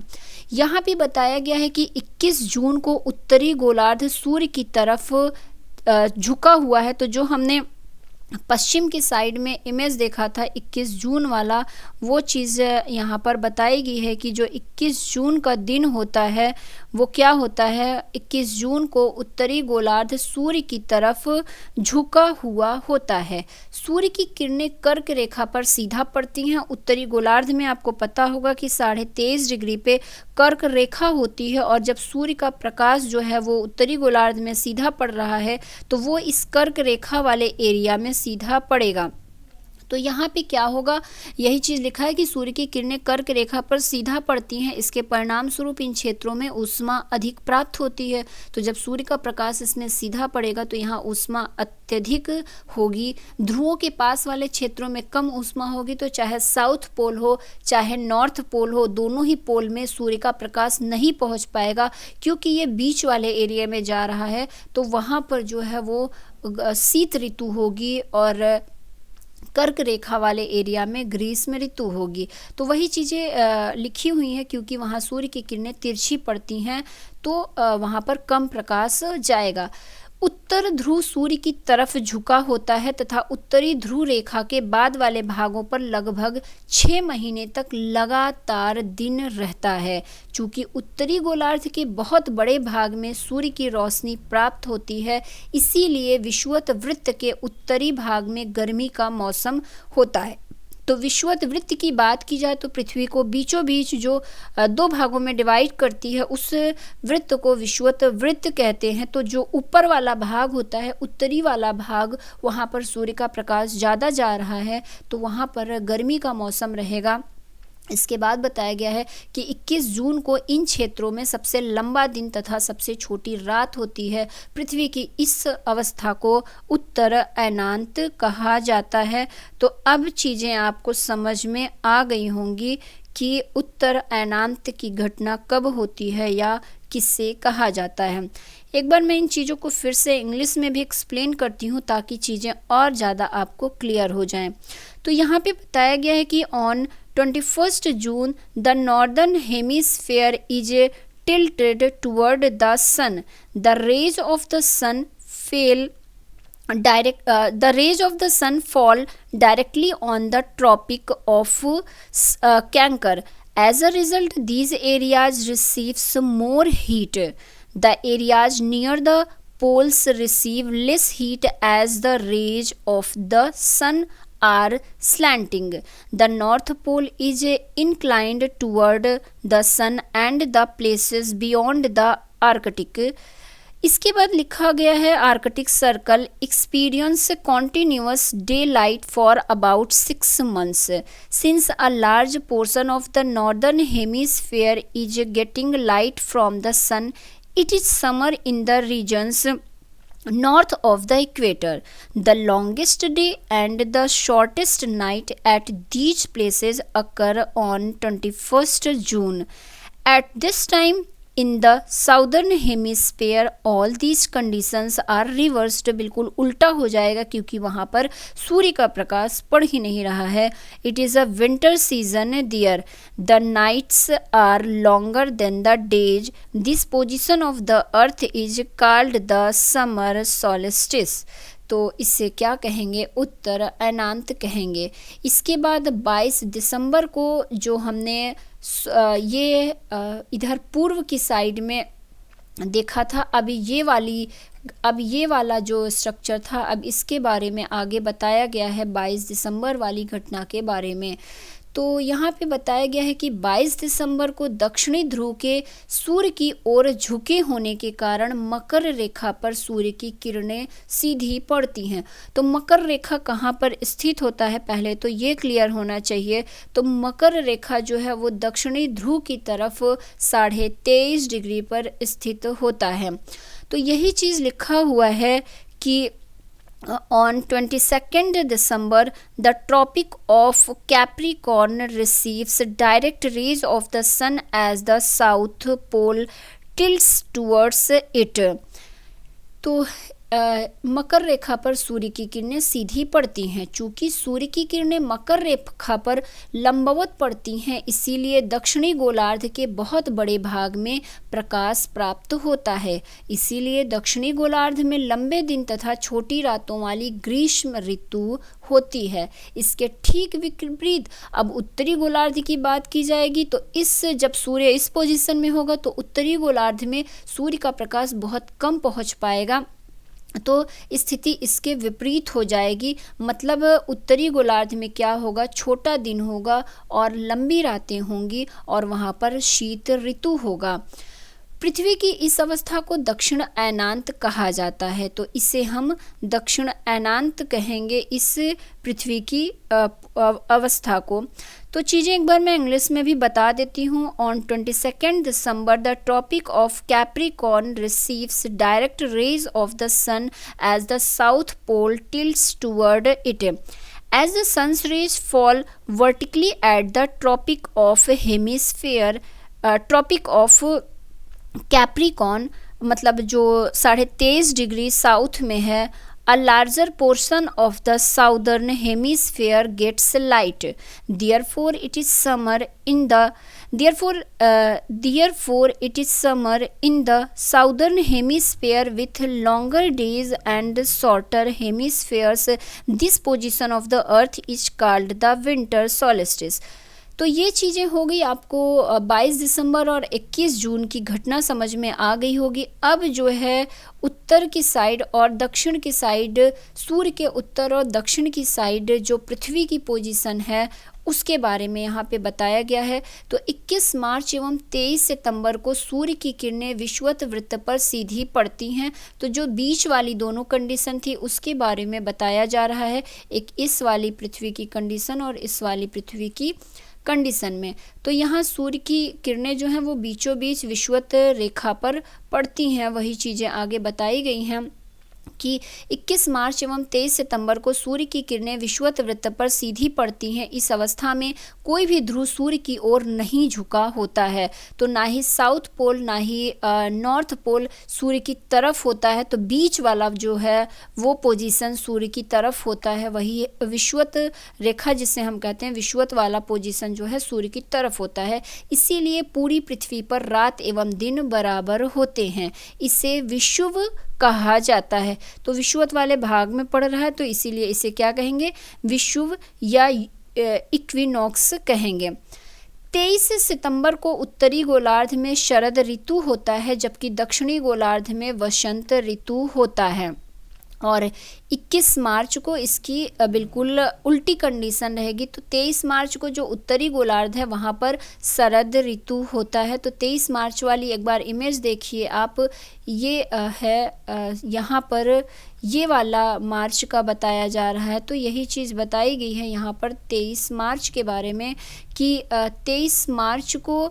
यहाँ पे बताया गया है कि 21 जून को उत्तरी गोलार्ध सूर्य की तरफ झुका हुआ है। तो जो हमने पश्चिम की साइड में इमेज देखा था 21 जून वाला, वो चीज़ यहाँ पर बताई गई है कि जो 21 जून का दिन होता है वो क्या होता है, 21 जून को उत्तरी गोलार्ध सूर्य की तरफ झुका हुआ होता है। सूर्य की किरणें कर्क रेखा पर सीधा पड़ती हैं। उत्तरी गोलार्ध में आपको पता होगा कि 23.5 डिग्री पे कर्क रेखा होती है, और जब सूर्य का प्रकाश जो है वो उत्तरी गोलार्ध में सीधा पड़ रहा है तो वो इस कर्क रेखा वाले एरिया में सीधा पड़ेगा। तो यहाँ पे क्या होगा, यही चीज़ लिखा है कि सूर्य की किरणें कर्क रेखा पर सीधा पड़ती हैं, इसके परिणाम स्वरूप इन क्षेत्रों में ऊष्मा अधिक प्राप्त होती है। तो जब सूर्य का प्रकाश इसमें सीधा पड़ेगा तो यहाँ ऊष्मा अत्यधिक होगी। ध्रुवों के पास वाले क्षेत्रों में कम ऊष्मा होगी, तो चाहे साउथ पोल हो चाहे नॉर्थ पोल हो, दोनों ही पोल में सूर्य का प्रकाश नहीं पहुँच पाएगा, क्योंकि ये बीच वाले एरिया में जा रहा है। तो वहाँ पर जो है वो शीत ऋतु होगी और कर्क रेखा वाले एरिया में ग्रीष्म ऋतु होगी। तो वही चीज़ें लिखी हुई हैं, क्योंकि वहाँ सूर्य की किरणें तिरछी पड़ती हैं तो वहाँ पर कम प्रकाश जाएगा। उत्तर ध्रुव सूर्य की तरफ झुका होता है तथा उत्तरी ध्रुव रेखा के बाद वाले भागों पर लगभग 6 महीने तक लगातार दिन रहता है। चूँकि उत्तरी गोलार्ध के बहुत बड़े भाग में सूर्य की रोशनी प्राप्त होती है, इसीलिए विषुवत वृत्त के उत्तरी भाग में गर्मी का मौसम होता है। तो विषुवत वृत्त की बात की जाए तो पृथ्वी को बीचों बीच जो 2 भागों में डिवाइड करती है उस वृत्त को विषुवत वृत्त कहते हैं। तो जो ऊपर वाला भाग होता है, उत्तरी वाला भाग, वहाँ पर सूर्य का प्रकाश ज़्यादा जा रहा है तो वहाँ पर गर्मी का मौसम रहेगा। इसके बाद बताया गया है कि 21 जून को इन क्षेत्रों में सबसे लंबा दिन तथा सबसे छोटी रात होती है। पृथ्वी की इस अवस्था को उत्तर अयनांत कहा जाता है। तो अब चीज़ें आपको समझ में आ गई होंगी कि उत्तर अयनांत की घटना कब होती है या किससे कहा जाता है। एक बार मैं इन चीज़ों को फिर से इंग्लिश में भी एक्सप्लेन करती हूँ ताकि चीज़ें और ज़्यादा आपको क्लियर हो जाएं। तो यहाँ पे बताया गया है कि on 21 June the northern hemisphere is tilted toward the sun. The rays of the sun fell the rays of the sun fall directly on the tropic of Cancer. As a result, these areas receives more heat. The areas near the poles receive less heat as the rays of the sun are slanting. The North Pole is inclined toward the sun and the places beyond the Arctic. इसके बाद लिखा गया है Arctic circle experience continuous day light for about 6 months since a large portion of the northern hemisphere is getting light from the sun. It is summer in the regions north of the equator. The longest day and the shortest night at these places occur on 21st June. At this time in the southern hemisphere all these conditions are reversed. बिल्कुल उल्टा हो जाएगा क्योंकि वहाँ पर सूर्य का प्रकाश पड़ ही नहीं रहा है. It is a winter season there. The nights are longer than the days. This position of the earth is called the summer solstice. तो इससे क्या कहेंगे, उत्तर अनांत कहेंगे. इसके बाद 22 दिसंबर को जो हमने ये इधर पूर्व की साइड में देखा था, अब ये वाला जो स्ट्रक्चर था, अब इसके बारे में आगे बताया गया है 22 दिसंबर वाली घटना के बारे में. तो यहाँ पे बताया गया है कि 22 दिसंबर को दक्षिणी ध्रुव के सूर्य की ओर झुके होने के कारण मकर रेखा पर सूर्य की किरणें सीधी पड़ती हैं. तो मकर रेखा कहाँ पर स्थित होता है, पहले तो ये क्लियर होना चाहिए. तो मकर रेखा जो है वो दक्षिणी ध्रुव की तरफ 23.5 डिग्री पर स्थित होता है. तो यही चीज़ लिखा हुआ है कि on 22nd December, the Tropic of Capricorn receives direct rays of the sun as the South Pole tilts towards it. तो मकर रेखा पर सूर्य की किरणें सीधी पड़ती हैं. चूँकि सूर्य की किरणें मकर रेखा पर लंबवत पड़ती हैं, इसीलिए दक्षिणी गोलार्ध के बहुत बड़े भाग में प्रकाश प्राप्त होता है. इसीलिए दक्षिणी गोलार्ध में लंबे दिन तथा छोटी रातों वाली ग्रीष्म ऋतु होती है. इसके ठीक विपरीत अब उत्तरी गोलार्ध की बात की जाएगी. तो जब सूर्य इस पोजीशन में होगा तो उत्तरी गोलार्ध में सूर्य का प्रकाश बहुत कम पहुंच पाएगा. तो स्थिति इसके विपरीत हो जाएगी. मतलब उत्तरी गोलार्ध में क्या होगा, छोटा दिन होगा और लंबी रातें होंगी और वहाँ पर शीत ऋतु होगा. पृथ्वी की इस अवस्था को दक्षिण अयनांत कहा जाता है. तो इसे हम दक्षिण अयनांत कहेंगे इस पृथ्वी की अवस्था को. तो चीज़ें एक बार मैं इंग्लिश में भी बता देती हूँ. On 22nd December the tropic of Capricorn receives direct rays of the sun as the south pole tilts toward it. As the sun's rays fall vertically at the tropic of hemisphere, tropic of Capricorn मतलब जो 23.5 degree south में है, a larger portion of the southern hemisphere gets light. Therefore it is summer in the southern hemisphere with longer days and shorter hemispheres. This position of the earth is called the winter solstice. तो ये चीज़ें हो गई आपको 22 दिसंबर और 21 जून की घटना समझ में आ गई होगी. अब जो है उत्तर की साइड और दक्षिण की साइड, सूर्य के उत्तर और दक्षिण की साइड जो पृथ्वी की पोजीशन है उसके बारे में यहाँ पे बताया गया है. तो 21 मार्च एवं 23 सितंबर को सूर्य की किरणें विषुवत वृत्त पर सीधी पड़ती हैं. तो जो बीच वाली दोनों कंडीशन थी उसके बारे में बताया जा रहा है, एक इस वाली पृथ्वी की कंडीशन और इस वाली पृथ्वी की कंडीशन में. तो यहाँ सूर्य की किरणें जो हैं वो बीचों बीच विषुवत रेखा पर पड़ती हैं. वही चीज़ें आगे बताई गई हैं कि 21 मार्च एवं 23 सितंबर को सूर्य की किरणें विषुवत वृत्त पर सीधी पड़ती हैं. इस अवस्था में कोई भी ध्रुव सूर्य की ओर नहीं झुका होता है. तो ना ही साउथ पोल ना ही नॉर्थ पोल सूर्य की तरफ होता है. तो बीच वाला जो है वो पोजीशन सूर्य की तरफ होता है. वही विषुवत रेखा जिसे हम कहते हैं, विषुवत वाला पोजीशन जो है सूर्य की तरफ होता है. इसीलिए पूरी पृथ्वी पर रात एवं दिन बराबर होते हैं. इसे विषुव कहा जाता है। तो विषुवत वाले भाग में पड़ रहा है तो इसीलिए इसे क्या कहेंगे, विषुव या इक्विनॉक्स कहेंगे। 23 सितंबर को उत्तरी गोलार्ध में शरद ऋतु होता है जबकि दक्षिणी गोलार्ध में वसंत ऋतु होता है। और 21 मार्च को इसकी बिल्कुल उल्टी कंडीशन रहेगी। तो 23 मार्च को जो उत्तरी गोलार्ध है वहाँ पर शरद ऋतु होता है। तो 23 मार्च वाली एक बार इमेज देखिए आप, ये है यहाँ पर ये वाला मार्च का बताया जा रहा है। तो यही चीज़ बताई गई है यहाँ पर 23 मार्च के बारे में कि 23 मार्च को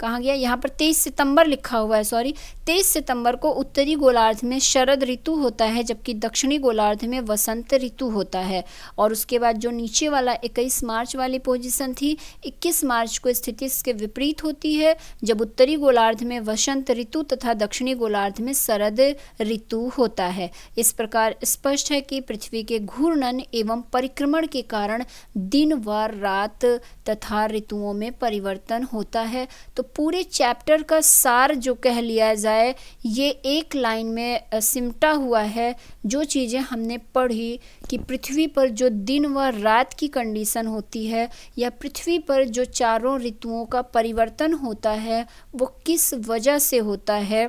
कहाँ गया, यहाँ पर 23 सितंबर लिखा हुआ है, 23 सितंबर को उत्तरी गोलार्ध में शरद ऋतु होता है जबकि दक्षिणी गोलार्ध में वसंत ऋतु होता है। और उसके बाद जो नीचे वाला 21 मार्च वाली पोजीशन थी, 21 मार्च को स्थिति इसके विपरीत होती है जब उत्तरी गोलार्ध में वसंत ऋतु तथा दक्षिणी गोलार्ध में शरद ऋतु होता है। इस प्रकार स्पष्ट है कि पृथ्वी के घूर्णन एवं परिक्रमण के कारण दिन व रात तथा ऋतुओं में परिवर्तन होता है। तो पूरे चैप्टर का सार जो कह लिया जाए ये एक लाइन में सिमटा हुआ है। जो चीज़ें हमने पढ़ी कि पृथ्वी पर जो दिन व रात की कंडीशन होती है या पृथ्वी पर जो चारों ऋतुओं का परिवर्तन होता है वो किस वजह से होता है,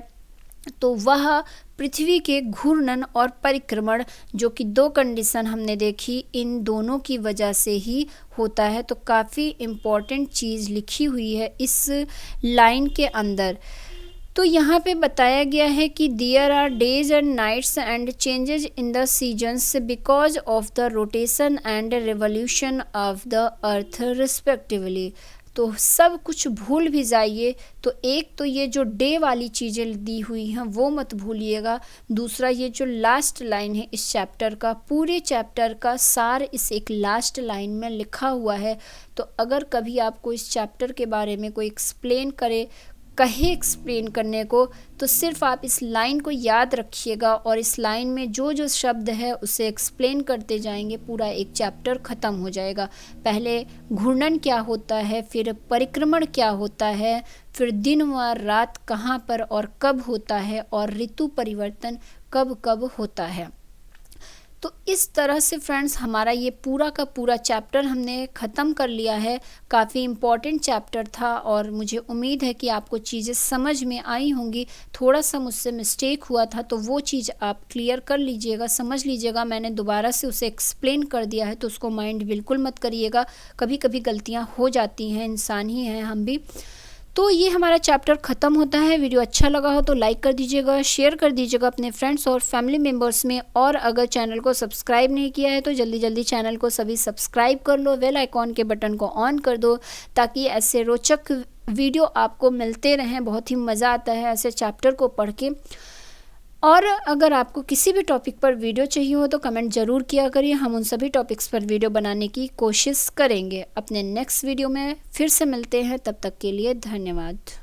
तो वह पृथ्वी के घूर्णन और परिक्रमण जो कि दो कंडीशन हमने देखी, इन दोनों की वजह से ही होता है। तो काफ़ी इम्पॉर्टेंट चीज़ लिखी हुई है इस लाइन के अंदर। तो यहाँ पे बताया गया है कि there are days and nights and changes in the seasons because of the rotation and revolution of the earth respectively. तो सब कुछ भूल भी जाइए। तो एक तो ये जो डे वाली चीज़ें दी हुई हैं वो मत भूलिएगा। दूसरा ये जो लास्ट लाइन है इस चैप्टर का, पूरे चैप्टर का सार इस एक लास्ट लाइन में लिखा हुआ है। तो अगर कभी आपको इस चैप्टर के बारे में कोई कहे एक्सप्लेन करने को, तो सिर्फ आप इस लाइन को याद रखिएगा और इस लाइन में जो जो शब्द है उसे एक्सप्लेन करते जाएंगे, पूरा एक चैप्टर ख़त्म हो जाएगा। पहले घूर्णन क्या होता है, फिर परिक्रमण क्या होता है, फिर दिन व रात कहाँ पर और कब होता है, और ऋतु परिवर्तन कब कब होता है। तो इस तरह से फ्रेंड्स हमारा ये पूरा का पूरा चैप्टर हमने ख़त्म कर लिया है। काफ़ी इम्पॉर्टेंट चैप्टर था और मुझे उम्मीद है कि आपको चीज़ें समझ में आई होंगी। थोड़ा सा मुझसे मिस्टेक हुआ था तो वो चीज़ आप क्लियर कर लीजिएगा, समझ लीजिएगा। मैंने दोबारा से उसे एक्सप्लेन कर दिया है तो उसको माइंड बिल्कुल मत करिएगा। कभी कभी गलतियाँ हो जाती हैं, इंसान ही हैं हम भी। तो ये हमारा चैप्टर ख़त्म होता है। वीडियो अच्छा लगा हो तो लाइक कर दीजिएगा, शेयर कर दीजिएगा अपने फ्रेंड्स और फैमिली मेम्बर्स में। और अगर चैनल को सब्सक्राइब नहीं किया है तो जल्दी जल्दी चैनल को सभी सब्सक्राइब कर लो, बेल आइकॉन के बटन को ऑन कर दो ताकि ऐसे रोचक वीडियो आपको मिलते रहें। बहुत ही मज़ा आता है ऐसे चैप्टर को पढ़ के। और अगर आपको किसी भी टॉपिक पर वीडियो चाहिए हो तो कमेंट ज़रूर किया करिए, हम उन सभी टॉपिक्स पर वीडियो बनाने की कोशिश करेंगे। अपने नेक्स्ट वीडियो में फिर से मिलते हैं, तब तक के लिए धन्यवाद।